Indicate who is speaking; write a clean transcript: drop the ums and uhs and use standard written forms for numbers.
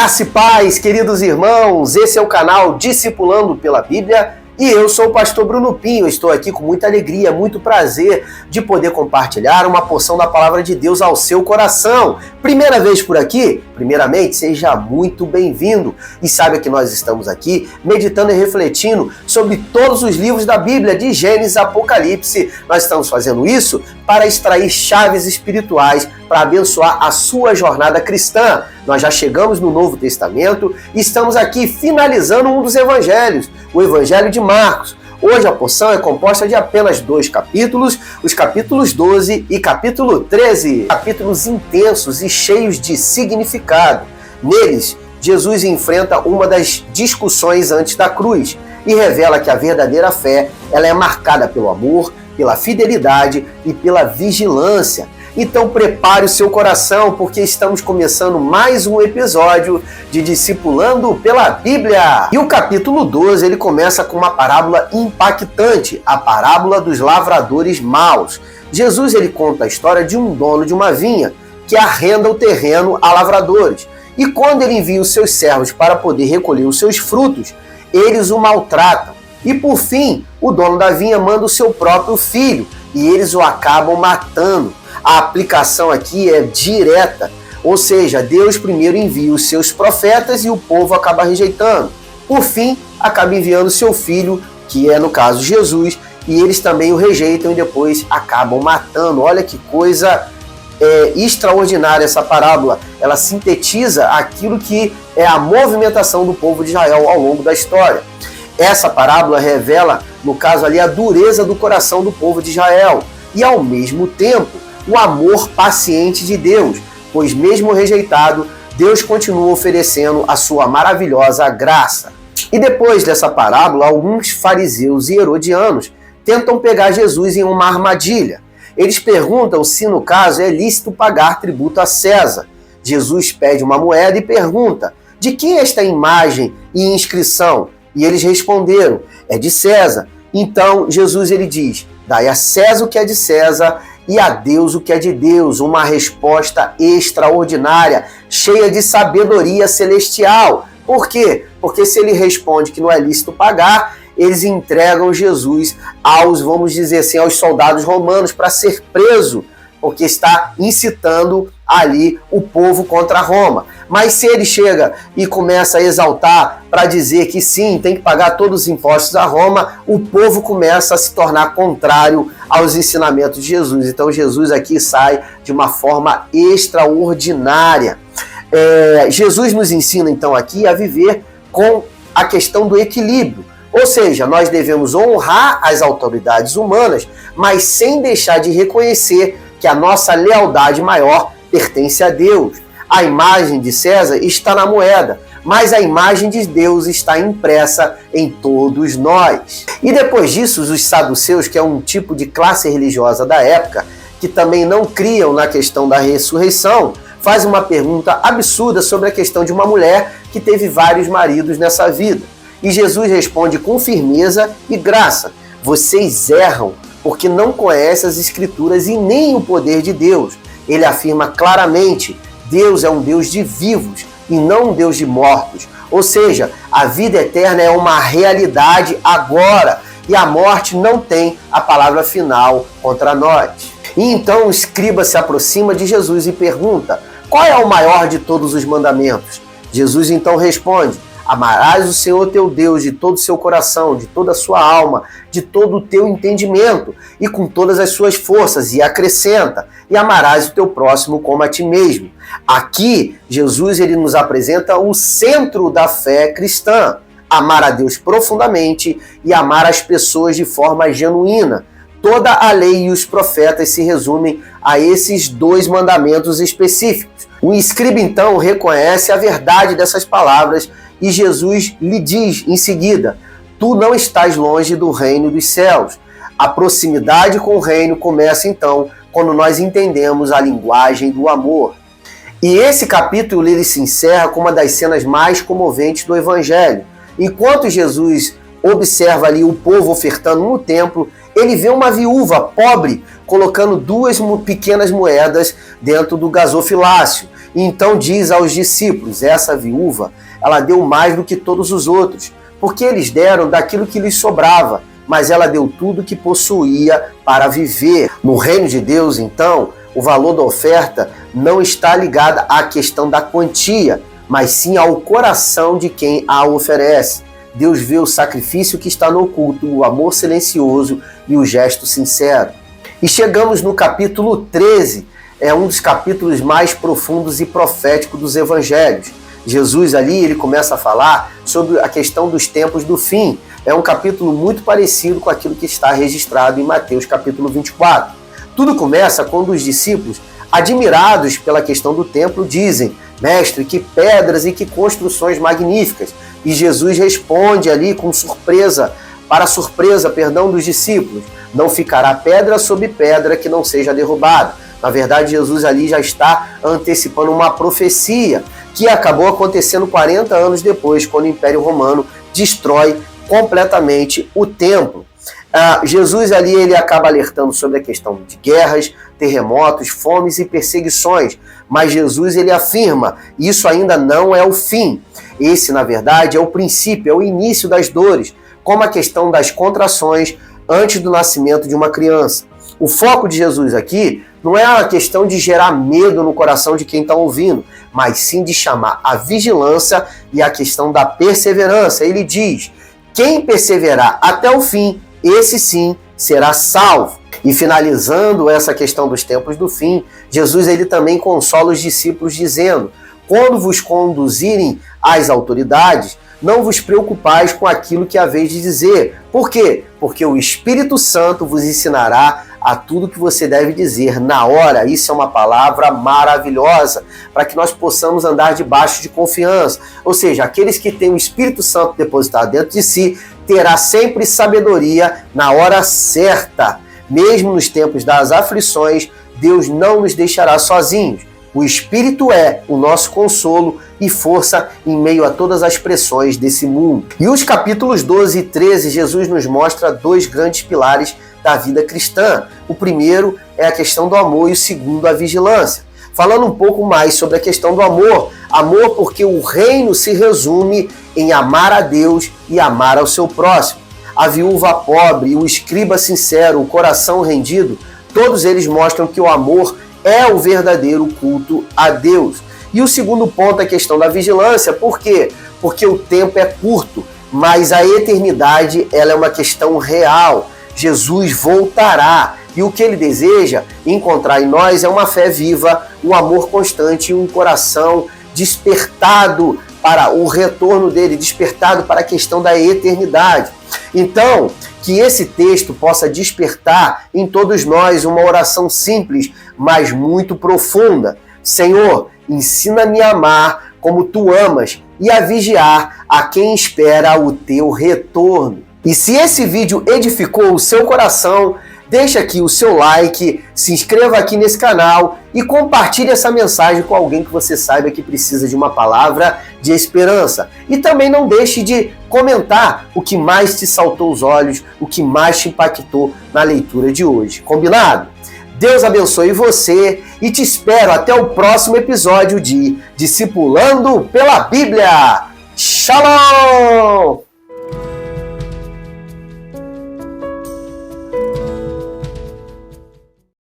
Speaker 1: Graça e paz, queridos irmãos, esse é o canal Discipulando pela Bíblia e eu sou o pastor Bruno Pinho. Estou aqui com muita alegria, muito prazer de poder compartilhar uma porção da palavra de Deus ao seu coração. Primeira vez por aqui? Primeiramente, seja muito bem-vindo e saiba que nós estamos aqui meditando e refletindo sobre todos os livros da Bíblia, de Gênesis a Apocalipse. Nós estamos fazendo isso para extrair chaves espirituais para abençoar a sua jornada cristã. Nós já chegamos no Novo Testamento e estamos aqui finalizando um dos evangelhos, o Evangelho de Marcos. Hoje a porção é composta de apenas 2 capítulos, os capítulos 12 e capítulo 13. Capítulos intensos e cheios de significado. Neles, Jesus enfrenta uma das discussões antes da cruz e revela que a verdadeira fé ela é marcada pelo amor, pela fidelidade e pela vigilância. Então prepare o seu coração, porque estamos começando mais um episódio de Discipulando pela Bíblia. E o capítulo 12, ele começa com uma parábola impactante, a parábola dos lavradores maus. Jesus ele conta a história de um dono de uma vinha que arrenda o terreno a lavradores. E quando ele envia os seus servos para poder recolher os seus frutos, eles o maltratam. E por fim, o dono da vinha manda o seu próprio filho e eles o acabam matando. A aplicação aqui é direta, ou seja, Deus primeiro envia os seus profetas e o povo acaba rejeitando. Por fim, acaba enviando seu filho, que é no caso Jesus, e eles também o rejeitam e depois acabam matando. Olha que coisa extraordinária essa parábola. Ela sintetiza aquilo que é a movimentação do povo de Israel ao longo da história. Essa parábola revela, no caso ali, a dureza do coração do povo de Israel e, ao mesmo tempo, o amor paciente de Deus, pois mesmo rejeitado, Deus continua oferecendo a sua maravilhosa graça. E depois dessa parábola, alguns fariseus e herodianos tentam pegar Jesus em uma armadilha. Eles perguntam se, no caso, é lícito pagar tributo a César. Jesus pede uma moeda e pergunta: de quem é esta imagem e inscrição? E eles responderam: é de César. Então Jesus ele diz: dai a César o que é de César e a Deus o que é de Deus. Uma resposta extraordinária, cheia de sabedoria celestial. Por quê? Porque se ele responde que não é lícito pagar, eles entregam Jesus aos, vamos dizer assim, aos soldados romanos para ser preso, porque está incitando ali o povo contra Roma. Mas se ele chega e começa a exaltar para dizer que sim, tem que pagar todos os impostos a Roma, o povo começa a se tornar contrário aos ensinamentos de Jesus. Então Jesus aqui sai de uma forma extraordinária. Jesus nos ensina então aqui a viver com a questão do equilíbrio. Ou seja, nós devemos honrar as autoridades humanas, mas sem deixar de reconhecer que a nossa lealdade maior pertence a Deus. A imagem de César está na moeda, mas a imagem de Deus está impressa em todos nós. E depois disso, os saduceus, que é um tipo de classe religiosa da época, que também não criam na questão da ressurreição, faz uma pergunta absurda sobre a questão de uma mulher que teve vários maridos nessa vida. E Jesus responde com firmeza e graça: vocês erram porque não conhecem as Escrituras e nem o poder de Deus. Ele afirma claramente: Deus é um Deus de vivos e não um Deus de mortos. Ou seja, a vida eterna é uma realidade agora e a morte não tem a palavra final contra nós. E então o escriba se aproxima de Jesus e pergunta: qual é o maior de todos os mandamentos? Jesus então responde: amarás o Senhor teu Deus de todo o seu coração, de toda a sua alma, de todo o teu entendimento e com todas as suas forças, e acrescenta: e amarás o teu próximo como a ti mesmo. Aqui, Jesus ele nos apresenta o centro da fé cristã: amar a Deus profundamente e amar as pessoas de forma genuína. Toda a lei e os profetas se resumem a esses 2 mandamentos específicos. O escriba então reconhece a verdade dessas palavras e Jesus lhe diz em seguida: tu não estás longe do reino dos céus. A proximidade com o reino começa então quando nós entendemos a linguagem do amor. E esse capítulo ele se encerra com uma das cenas mais comoventes do Evangelho. Enquanto Jesus observa ali o povo ofertando no templo, ele vê uma viúva pobre colocando 2 pequenas moedas dentro do gasofilácio. E então diz aos discípulos: essa viúva, ela deu mais do que todos os outros, porque eles deram daquilo que lhes sobrava, mas ela deu tudo que possuía para viver. No reino de Deus, então, o valor da oferta não está ligado à questão da quantia, mas sim ao coração de quem a oferece. Deus vê o sacrifício que está no oculto, o amor silencioso e o gesto sincero. E chegamos no capítulo 13, é um dos capítulos mais profundos e proféticos dos evangelhos. Jesus ali, ele começa a falar sobre a questão dos tempos do fim. É um capítulo muito parecido com aquilo que está registrado em Mateus capítulo 24. Tudo começa quando os discípulos, admirados pela questão do templo, dizem: mestre, que pedras e que construções magníficas. E Jesus responde ali com surpresa, para a surpresa, dos discípulos: não ficará pedra sobre pedra que não seja derrubada. Na verdade, Jesus ali já está antecipando uma profecia que acabou acontecendo 40 anos depois, quando o Império Romano destrói completamente o templo. Jesus ali ele acaba alertando sobre a questão de guerras, terremotos, fomes e perseguições, mas Jesus ele afirma: isso ainda não é o fim. Esse, na verdade, é o princípio, é o início das dores, como a questão das contrações antes do nascimento de uma criança. O foco de Jesus aqui não é a questão de gerar medo no coração de quem está ouvindo, mas sim de chamar a vigilância e a questão da perseverança. Ele diz: quem perseverar até o fim, esse sim será salvo. E finalizando essa questão dos tempos do fim, Jesus ele também consola os discípulos dizendo: quando vos conduzirem às autoridades, não vos preocupais com aquilo que haveis de dizer. Por quê? Porque o Espírito Santo vos ensinará a tudo que você deve dizer na hora. Isso é uma palavra maravilhosa para que nós possamos andar debaixo de confiança. Ou seja, aqueles que têm o Espírito Santo depositado dentro de si, terá sempre sabedoria na hora certa. Mesmo nos tempos das aflições, Deus não nos deixará sozinhos. O Espírito é o nosso consolo e força em meio a todas as pressões desse mundo. E os capítulos 12 e 13, Jesus nos mostra dois grandes pilares da vida cristã. O primeiro é a questão do amor e o segundo a vigilância. Falando um pouco mais sobre a questão do amor. Amor porque o reino se resume em amar a Deus e amar ao seu próximo. A viúva pobre, o escriba sincero, o coração rendido, todos eles mostram que o amor é o verdadeiro culto a Deus. E o segundo ponto é a questão da vigilância. Por quê? Porque o tempo é curto, mas a eternidade ela é uma questão real. Jesus voltará e o que ele deseja encontrar em nós é uma fé viva, um amor constante e um coração despertado para o retorno dele, despertado para a questão da eternidade. Então, que esse texto possa despertar em todos nós uma oração simples, mas muito profunda. Senhor, ensina-me a amar como tu amas e a vigiar a quem espera o teu retorno. E se esse vídeo edificou o seu coração, deixa aqui o seu like, se inscreva aqui nesse canal e compartilhe essa mensagem com alguém que você saiba que precisa de uma palavra de esperança. E também não deixe de comentar o que mais te saltou os olhos, o que mais te impactou na leitura de hoje. Combinado? Deus abençoe você e te espero até o próximo episódio de Discipulando pela Bíblia. Shalom!